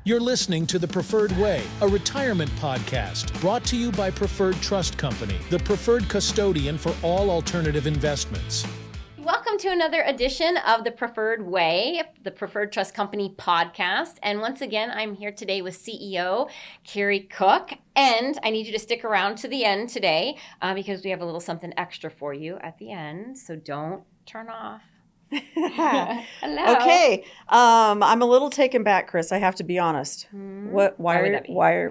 You're listening to The Preferred Way, a retirement podcast brought to you by Preferred Trust Company, the preferred custodian for all alternative investments. Welcome to another edition of The Preferred Way, the Preferred Trust Company podcast. And once again, I'm here today with CEO Carrie Cook. And I need you to stick around to the end today because we have a little something extra for you at the end. So don't turn off. Hello. Okay. I'm a little taken back, Chris. I have to be honest. Why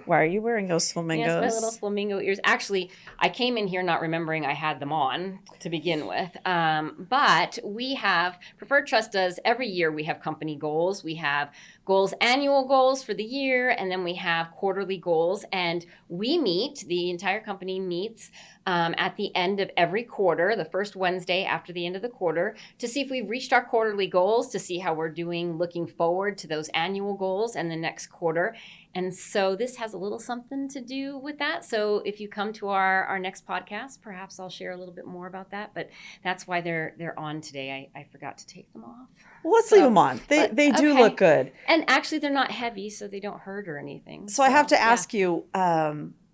are you wearing those flamingos? Yes, my little flamingo ears. Actually, I came in here not remembering I had them on to begin with. But we have, Preferred Trust does, every year we have company goals. We have goals, annual goals for the year, and then we have quarterly goals. And we meet, the entire company meets at the end of every quarter, the first Wednesday after the end of the quarter, to see if we've reached our quarterly goals, to see how we're doing looking forward to those annual goals and the next quarter. And so this has a little something to do with that. So if you come to our next podcast, perhaps I'll share a little bit more about that. But that's why they're on today. I forgot to take them off. Well, let's leave them on. They do look good. And actually, they're not heavy, so they don't hurt or anything. So I have to ask you,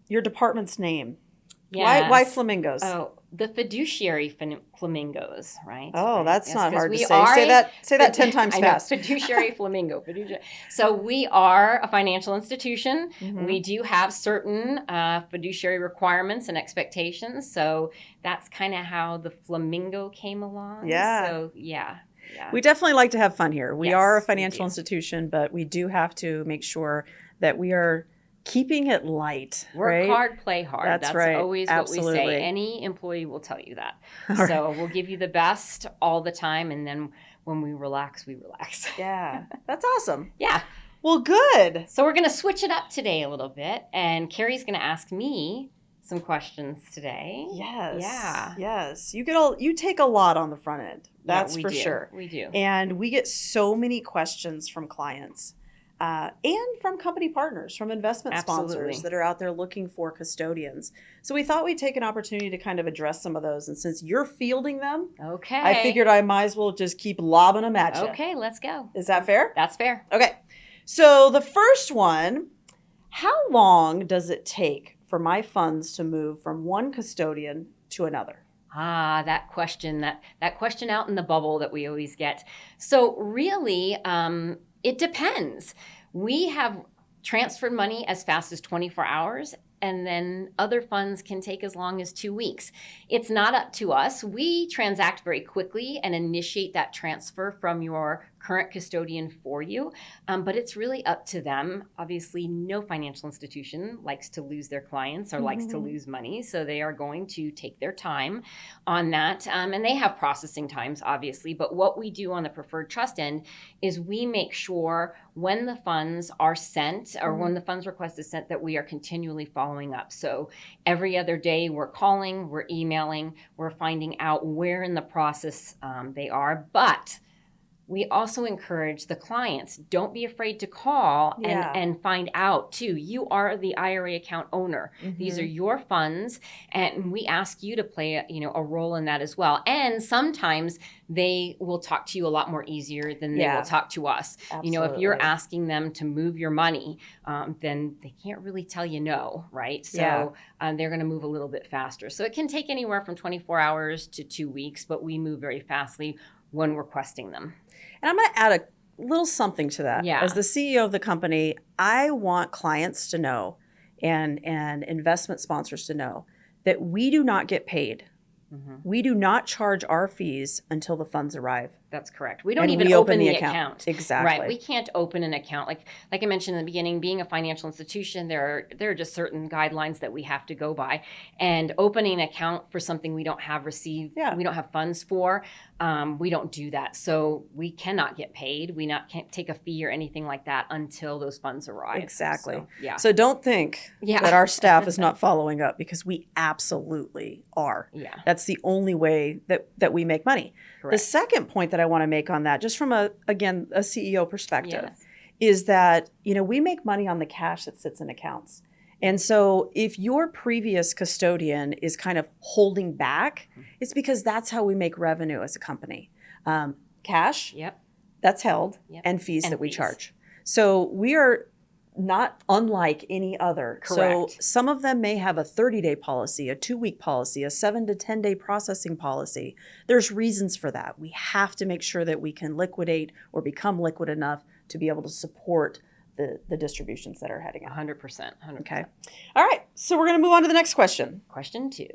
your department's name. Yes. Why flamingos? Oh, the fiduciary flamingos, right? Oh, right. that's not hard to say. Say that 10 times fast. Fiduciary flamingo. So we are a financial institution. Mm-hmm. We do have certain fiduciary requirements and expectations. So that's kind of how the flamingo came along. Yeah. So yeah. We definitely like to have fun here. We are a financial institution, but we do have to make sure that we are keeping it light. Work hard, play hard. That's right. Always Absolutely. What we say. Any employee will tell you that. All so right. We'll give you the best all the time, and then when we relax, we relax. Yeah, that's awesome. Yeah. Well, good. So we're going to switch it up today a little bit, and Carrie's going to ask me some questions today. Yes. Yeah. Yes. You take a lot on the front end. That's for sure. We do. And we get so many questions from clients. And from company partners, from investment sponsors that are out there looking for custodians. So we thought we'd take an opportunity to kind of address some of those. And since you're fielding them, I figured I might as well just keep lobbing them at you. Okay, let's go. Is that fair? That's fair. Okay. So the first one, how long does it take for my funds to move from one custodian to another? That question out in the bubble that we always get. So really, it depends. We have transferred money as fast as 24 hours, and then other funds can take as long as 2 weeks. It's not up to us. We transact very quickly and initiate that transfer from your current custodian for you, but it's really up to them. Obviously, no financial institution likes to lose their clients or likes to lose money, so they are going to take their time on that, and they have processing times, obviously, but what we do on the preferred trust end is we make sure when the funds are sent or when the funds request is sent that we are continually following up. So every other day we're calling, we're emailing, we're finding out where in the process they are, but we also encourage the clients, don't be afraid to call and find out too. You are the IRA account owner. Mm-hmm. These are your funds, and we ask you to play a role in that as well. And sometimes they will talk to you a lot more easier than they will talk to us. Absolutely. If you're asking them to move your money, then they can't really tell you no, right? So they're going to move a little bit faster. So it can take anywhere from 24 hours to 2 weeks, but we move very fastly when requesting them. And I'm going to add a little something to that. Yeah. As the CEO of the company, I want clients to know and investment sponsors to know that we do not get paid. Mm-hmm. We do not charge our fees until the funds arrive. That's correct. We don't even open the account. Exactly. Right. We can't open an account. Like I mentioned in the beginning, being a financial institution, there are just certain guidelines that we have to go by. And opening an account for something we don't have we don't have funds for, we don't do that. So we cannot get paid. We can't take a fee or anything like that until those funds arrive. Exactly. So, So don't think that our staff is not following up, because we absolutely are. Yeah. That's the only way that we make money. Correct. The second point that I want to make on that, just from a CEO perspective, is that, we make money on the cash that sits in accounts. And so if your previous custodian is kind of holding back, it's because that's how we make revenue as a company. Cash, that's held, and fees that we charge. So we are not unlike any other. Correct. So some of them may have a 30-day policy, a 2-week policy, a 7 to 10-day processing policy. There's reasons for that. We have to make sure that we can liquidate or become liquid enough to be able to support the distributions that are heading out. 100%. 100%. Okay. All right. So we're going to move on to the next question. Question 2.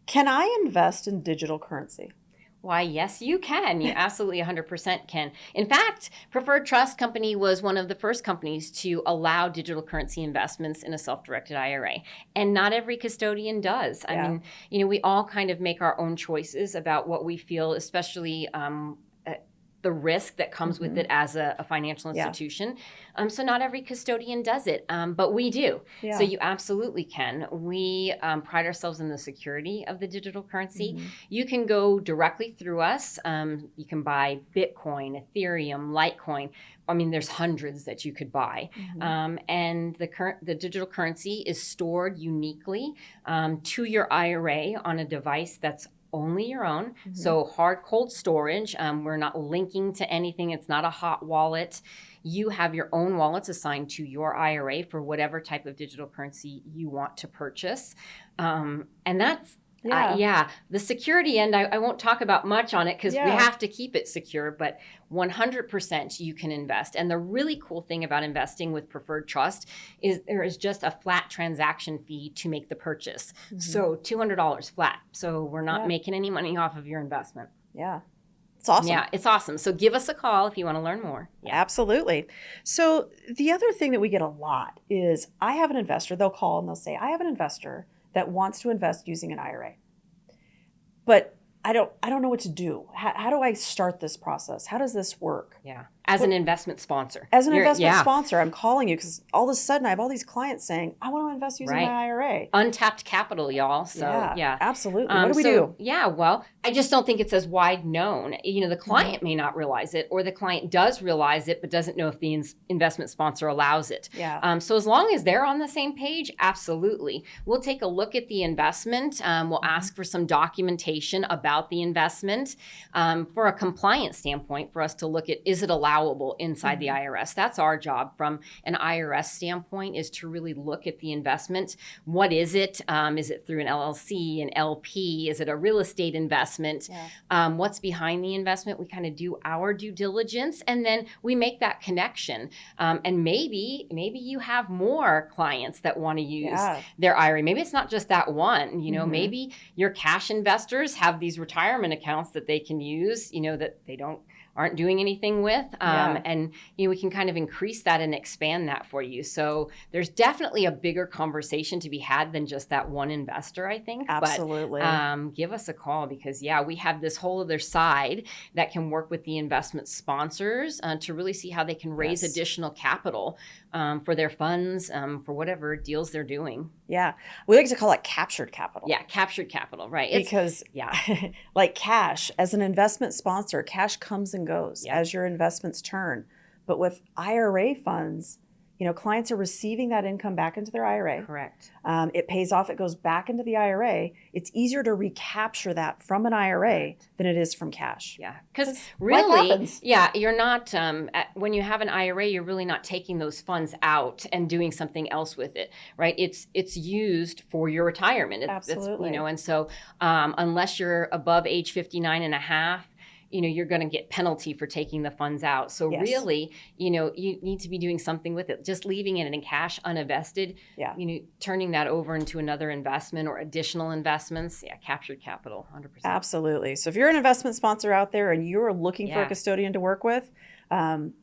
Can I invest in digital currency? Why, yes, you can. You absolutely 100% can. In fact, Preferred Trust Company was one of the first companies to allow digital currency investments in a self-directed IRA. And not every custodian does. I mean, we all kind of make our own choices about what we feel, especially the risk that comes with it as a financial institution. So not every custodian does it, but we do. Yeah. So you absolutely can. We pride ourselves in the security of the digital currency. You can go directly through us. You can buy Bitcoin, Ethereum, Litecoin. I mean, there's hundreds that you could buy. And the digital currency is stored uniquely to your IRA on a device that's only your own. So hard, cold storage. We're not linking to anything. It's not a hot wallet. You have your own wallets assigned to your IRA for whatever type of digital currency you want to purchase. And that's, the security end, I won't talk about much on it because we have to keep it secure, but 100% you can invest. And the really cool thing about investing with Preferred Trust is there is just a flat transaction fee to make the purchase. So $200 flat. So we're not making any money off of your investment. Yeah. It's awesome. Yeah, it's awesome. So give us a call if you want to learn more. Yeah. Absolutely. So the other thing that we get a lot is I have an investor, they'll call and they'll say, I have an investor that wants to invest using an IRA. But I don't know what to do. How do I start this process? How does this work? Yeah. As an investment sponsor. As an investment sponsor, I'm calling you because all of a sudden I have all these clients saying, I want to invest using my IRA. Untapped capital, y'all. So, yeah. Absolutely. What do we do? Yeah, well, I just don't think it's as wide known. You know, the client may not realize it, or the client does realize it, but doesn't know if the investment sponsor allows it. Yeah. So as long as they're on the same page, absolutely. We'll take a look at the investment. We'll ask for some documentation about the investment for a compliance standpoint for us to look at, is it allowable inside the IRS? That's our job from an IRS standpoint, is to really look at the investment. What is it? Is it through an LLC, an LP? Is it a real estate investment? What's behind the investment? We kind of do our due diligence, and then we make that connection. And maybe you have more clients that want to use their IRA. Maybe it's not just that one. You know, maybe your cash investors have these retirement accounts that they can use, you know, that they aren't doing anything with. And, you know, we can kind of increase that and expand that for you. So there's definitely a bigger conversation to be had than just that one investor, I think. Absolutely. But give us a call because, we have this whole other side that can work with the investment sponsors to really see how they can raise additional capital for their funds, for whatever deals they're doing. Yeah. We like to call it captured capital. Yeah, captured capital, right. Because like cash, as an investment sponsor, cash comes and goes as your investments turn. But with IRA funds, you know, clients are receiving that income back into their IRA. Correct. It pays off. It goes back into the IRA. It's easier to recapture that from an IRA than it is from cash. Yeah, because really, you're not, when you have an IRA, you're really not taking those funds out and doing something else with it, right? It's used for your retirement. Absolutely. You know, and so unless you're above age 59 and a half, you know, you're going to get penalty for taking the funds out. So really, you know, you need to be doing something with it. Just leaving it in cash uninvested, you know, turning that over into another investment or additional investments. Yeah, captured capital, 100%. Absolutely. So if you're an investment sponsor out there and you're looking for a custodian to work with,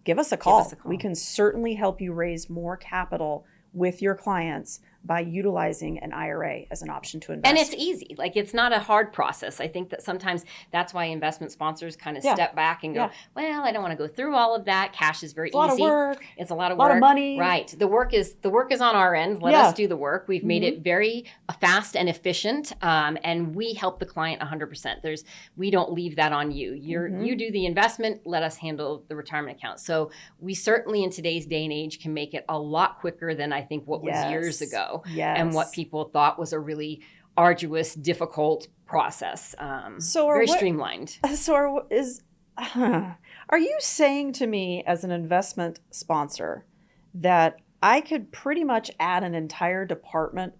give us a call. We can certainly help you raise more capital with your clients by utilizing an IRA as an option to invest. And it's easy. Like, it's not a hard process. I think that sometimes that's why investment sponsors kind of step back and go, well, I don't want to go through all of that. Cash is very easy. It's a lot of work. It's a lot of work. A lot of money. Right. The work is on our end. Let us do the work. We've made it very fast and efficient, and we help the client 100%. We don't leave that on you. You do the investment. Let us handle the retirement account. So we certainly in today's day and age can make it a lot quicker than I think what was years ago. And what people thought was a really arduous, difficult process. Very streamlined. So are you saying to me as an investment sponsor that I could pretty much add an entire department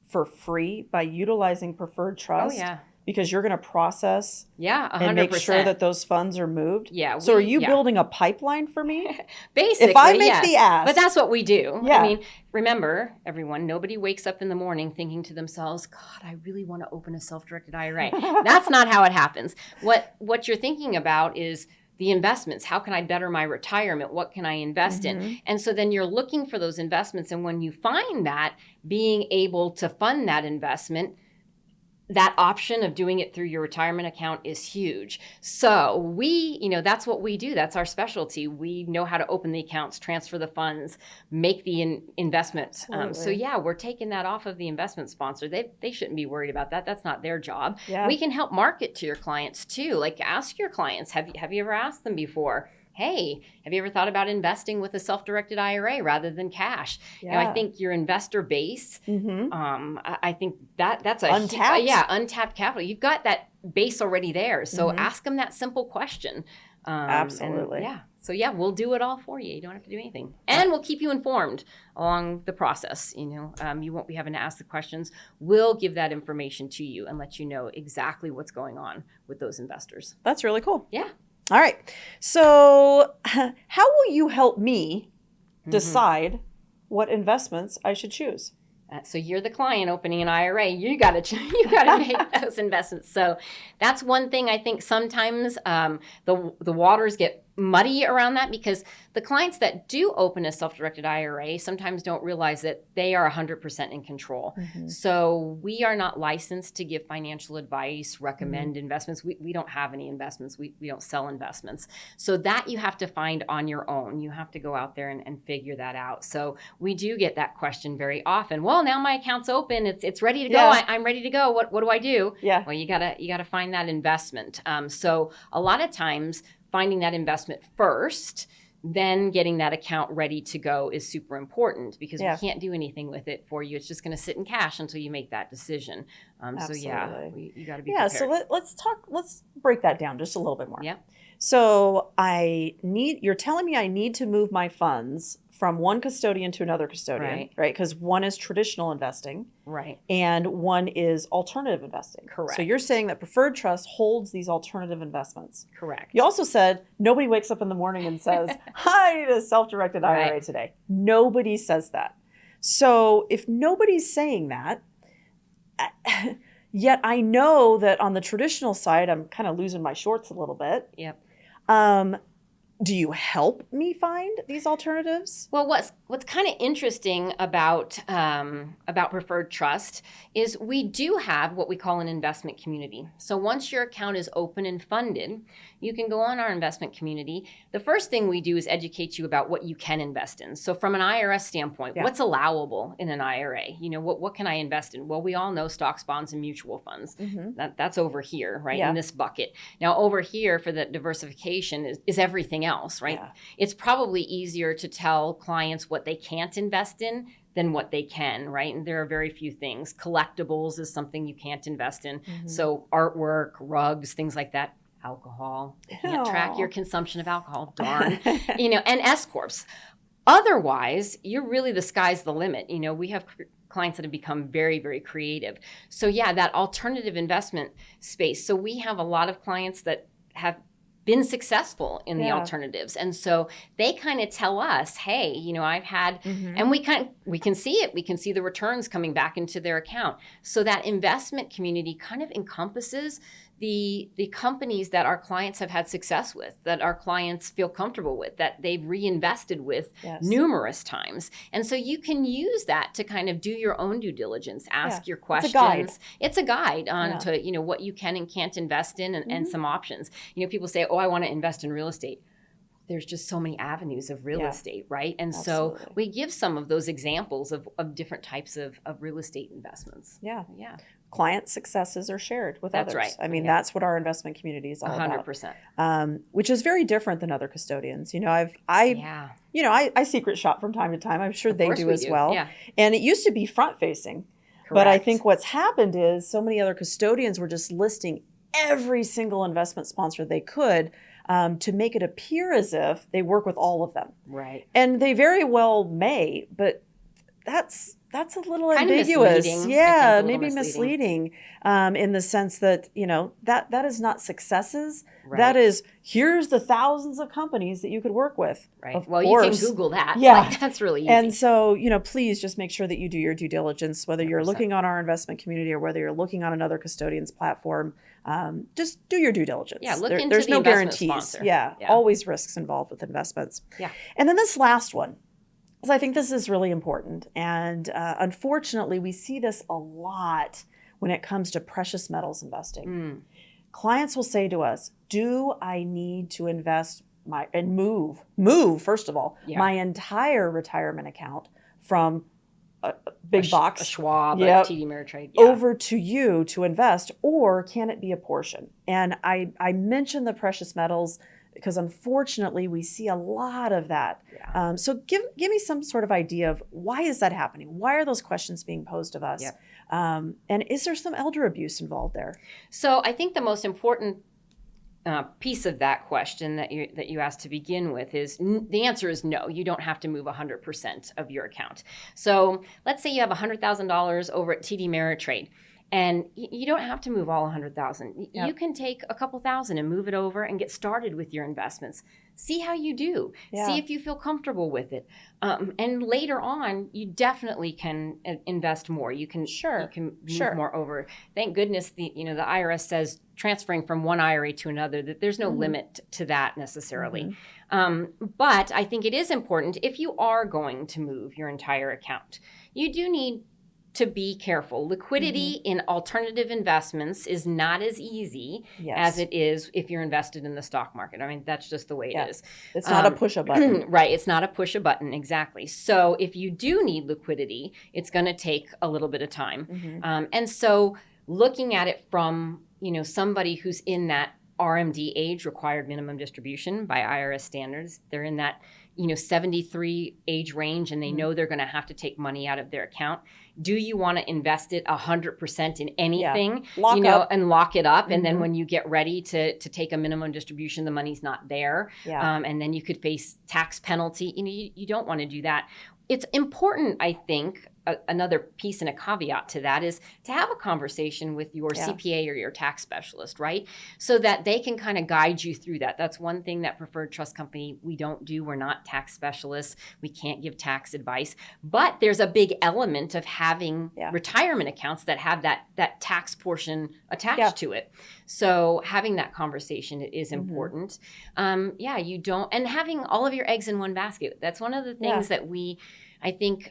for free by utilizing preferred trust. Oh, yeah. Because you're going to process Yeah, 100%. and make sure that those funds are moved. Yeah. So are you building a pipeline for me? Basically, if I make yes. the ask. But that's what we do. Yeah. I mean, remember, everyone, nobody wakes up in the morning thinking to themselves, God, I really want to open a self-directed IRA. That's not how it happens. What you're thinking about is the investments. How can I better my retirement? What can I invest in? And so then you're looking for those investments. And when you find that, being able to fund that investment, that option of doing it through your retirement account is huge. So we, that's what we do. That's our specialty. We know how to open the accounts, transfer the funds, make the investment. So yeah, we're taking that off of the investment sponsor. They shouldn't be worried about that. That's not their job. Yeah. We can help market to your clients too. Like ask your clients, have you ever asked them before, hey, have you ever thought about investing with a self-directed IRA rather than cash? Yeah. I think your investor base, I think that's a untapped. Untapped capital. You've got that base already there. So ask them that simple question. Absolutely. So we'll do it all for you. You don't have to do anything. And we'll keep you informed along the process. You won't be having to ask the questions. We'll give that information to you and let you know exactly what's going on with those investors. That's really cool. Yeah. All right. So how will you help me decide what investments I should choose? So you're the client opening an IRA. You got to make those investments. So that's one thing I think sometimes the waters get muddy around that, because the clients that do open a self-directed IRA sometimes don't realize that they are 100% in control. So we are not licensed to give financial advice, recommend investments. We don't have any investments. We don't sell investments. So that you have to find on your own. You have to go out there and figure that out. So we do get that question very often. Well, now my account's open. It's ready to go. I'm ready to go. What do I do? Yeah. Well, you gotta find that investment. So a lot of times, finding that investment first, then getting that account ready to go is super important, because we can't do anything with it for you. It's just going to sit in cash until you make that decision. So you got to be prepared. So let's break that down just a little bit more. Yeah. So you're telling me I need to move my funds from one custodian to another custodian, right? Because one is traditional investing, right, and one is alternative investing. Correct. So you're saying that Preferred Trust holds these alternative investments. Correct. You also said nobody wakes up in the morning and says, I need a self-directed IRA today. Nobody says that. So if nobody's saying that, yet I know that on the traditional side, I'm kind of losing my shorts a little bit. Yep. Do you help me find these alternatives? Well, what's kind of interesting about Preferred Trust is we do have what we call an investment community. So once your account is open and funded, you can go on our investment community. The first thing we do is educate you about what you can invest in. So from an IRS standpoint, what's allowable in an IRA? What can I invest in? Well, we all know stocks, bonds, and mutual funds. That's over here, right, in this bucket. Now over here for the diversification is everything else, right? It's probably easier to tell clients what they can't invest in than what they can, right? And there are very few things. Collectibles is something you can't invest in. So artwork, rugs, things like that. Alcohol. You can't track your consumption of alcohol. Darn. And S-corps. Otherwise, you're really, the sky's the limit. We have clients that have become very, very creative. So that alternative investment space. So we have a lot of clients that have been successful in the alternatives. And so they kind of tell us, hey, I've had, and we can see it. We can see the returns coming back into their account. So that investment community kind of encompasses the companies that our clients have had success with, that our clients feel comfortable with, that they've reinvested with numerous times. And so you can use that to kind of do your own due diligence, ask your questions. It's a guide on to, what you can and can't invest in, and some options. People say, oh, I want to invest in real estate. There's just so many avenues of real estate, right? And so we give some of those examples of different types of real estate investments. Yeah. Client successes are shared with others. That's right. I mean, that's what our investment community is all 100%. about. Which is very different than other custodians. I secret shop from time to time. I'm sure they do as well. Yeah. And it used to be front facing. But I think what's happened is so many other custodians were just listing every single investment sponsor they could to make it appear as if they work with all of them. Right. And they very well may, but that's a little Kind of ambiguous. misleading, I think, Yeah, a little maybe misleading in the sense that, that is not successes. Right. That is, here's the thousands of companies that you could work with. Right. Of well, course. you can Google that. Yeah. Like, that's really easy. And so, please just make sure that you do your due diligence, whether you're 100%. looking on our investment community or whether you're looking on another custodian's platform. Just do your due diligence. Yeah, look into there's the no investment guarantees. sponsor. Yeah, always risks involved with investments. Yeah. And then this last one. So I think this is really important. And unfortunately, we see this a lot when it comes to precious metals investing. Clients will say to us, do I need to invest move, first of all, my entire retirement account from a big box, a Schwab, a TD Ameritrade, over to you to invest, or can it be a portion? And I mentioned the precious metals because unfortunately we see a lot of that. Yeah. So give me some sort of idea of why is that happening? Why are those questions being posed of us? Yep. And is there some elder abuse involved there? So I think the most important piece of that question that you asked to begin with is the answer is no. You don't have to move 100% of your account. So let's say you have $100,000 over at TD Ameritrade. And you don't have to move all 100,000. Yep. You can take a couple thousand and move it over and get started with your investments. See how you do. Yeah. See if you feel comfortable with it. And later on, you definitely can invest more. You can move more over. Thank goodness the IRS says transferring from one IRA to another, that there's no limit to that necessarily. But I think it is important if you are going to move your entire account, you do need to be careful. Liquidity in alternative investments is not as easy as it is if you're invested in the stock market. I mean, that's just the way it is. It's not a push a button. Right. It's not a push a button. Exactly. So if you do need liquidity, it's going to take a little bit of time. And so looking at it from, somebody who's in that RMD age, required minimum distribution by IRS standards, they're in that 73 age range, and they know they're going to have to take money out of their account. Do you want to invest it 100% in anything, and lock it up? And then when you get ready to take a minimum distribution, the money's not there. And then you could face tax penalty. You don't want to do that. It's important, I think, another piece and a caveat to that is to have a conversation with your CPA or your tax specialist, right? So that they can kind of guide you through that. That's one thing that Preferred Trust Company, we don't do. We're not tax specialists. We can't give tax advice. But there's a big element of having retirement accounts that have that tax portion attached to it. So having that conversation is important. You don't, and having all of your eggs in one basket. That's one of the things that I think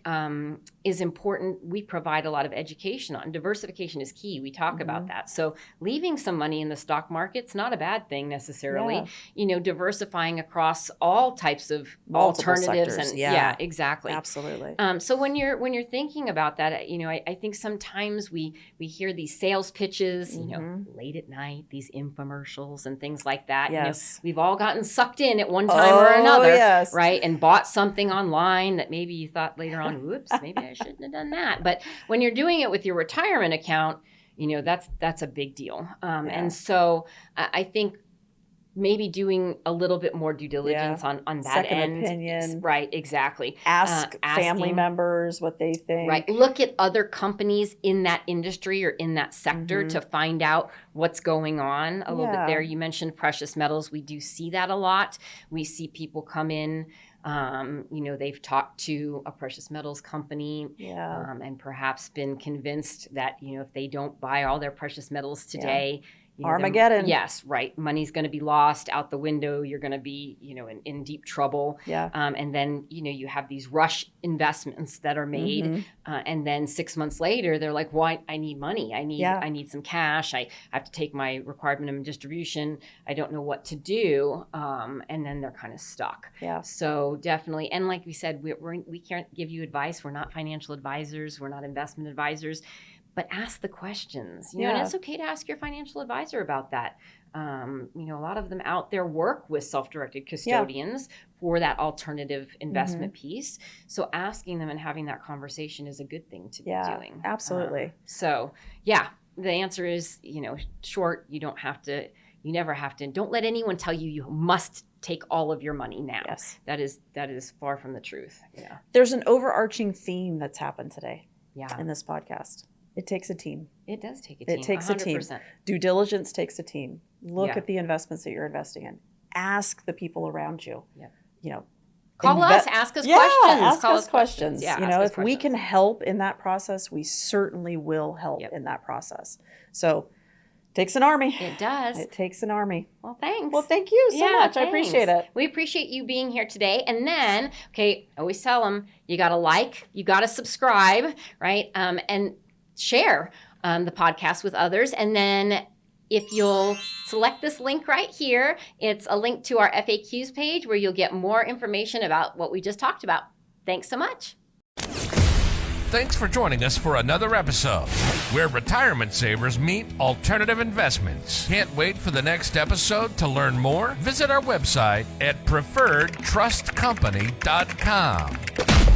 is important. We provide a lot of education on. Diversification is key. We talk about that. So leaving some money in the stock market's not a bad thing necessarily. Diversifying across all types of alternatives sectors. And exactly. Absolutely. So when you're thinking about that, I think sometimes we hear these sales pitches, late at night, these infomercials and things like that. Yes. We've all gotten sucked in at one time or another, yes. right? And bought something online that maybe you thought later on, whoops, maybe I shouldn't have done that. But when you're doing it with your retirement account, that's a big deal. And so I think maybe doing a little bit more due diligence on that Second end. opinion. Right, exactly. Ask family members what they think. Right. Look at other companies in that industry or in that sector to find out what's going on a little bit there. You mentioned precious metals. We do see that a lot. We see people come in, they've talked to a precious metals company and perhaps been convinced that, if they don't buy all their precious metals today, Armageddon. Yes, right. Money's going to be lost out the window. You're going to be, in deep trouble. And then, you have these rush investments that are made. And then 6 months later, they're like, well, I need money. I need some cash. I have to take my required minimum distribution. I don't know what to do. And then they're kind of stuck. So definitely. And like we said, we can't give you advice. We're not financial advisors. We're not investment advisors. But ask the questions, and it's okay to ask your financial advisor about that. A lot of them out there work with self-directed custodians for that alternative investment piece. So asking them and having that conversation is a good thing to be doing. Absolutely. The answer is, short, you don't have to You never have to. Don't let anyone tell you you must take all of your money now. Yes. That is far from the truth. Yeah. There's an overarching theme that's happened today Yeah. in this podcast. It takes a team. It does take a team. It takes 100%. a team. Due diligence takes a team. Look Yeah. at the investments that you're investing in. Ask the people around you. Yeah. You know, Call us, ask us yeah, questions. ask Call us questions. Yeah, you ask know, us if we can help in that process, we certainly will help Yep. in that process. So, takes an army. It does. It takes an army. Well, thanks. Well, thank you so Yeah, much. I thanks. appreciate it. We appreciate you being here today. And then, okay, always tell them you got to like, you got to subscribe, right? And share the podcast with others. And then if you'll select this link right here, it's a link to our FAQs page where you'll get more information about what we just talked about. Thanks so much. Thanks for joining us for another episode where retirement savers meet alternative investments. Can't wait for the next episode to learn more? Visit our website at preferredtrustcompany.com.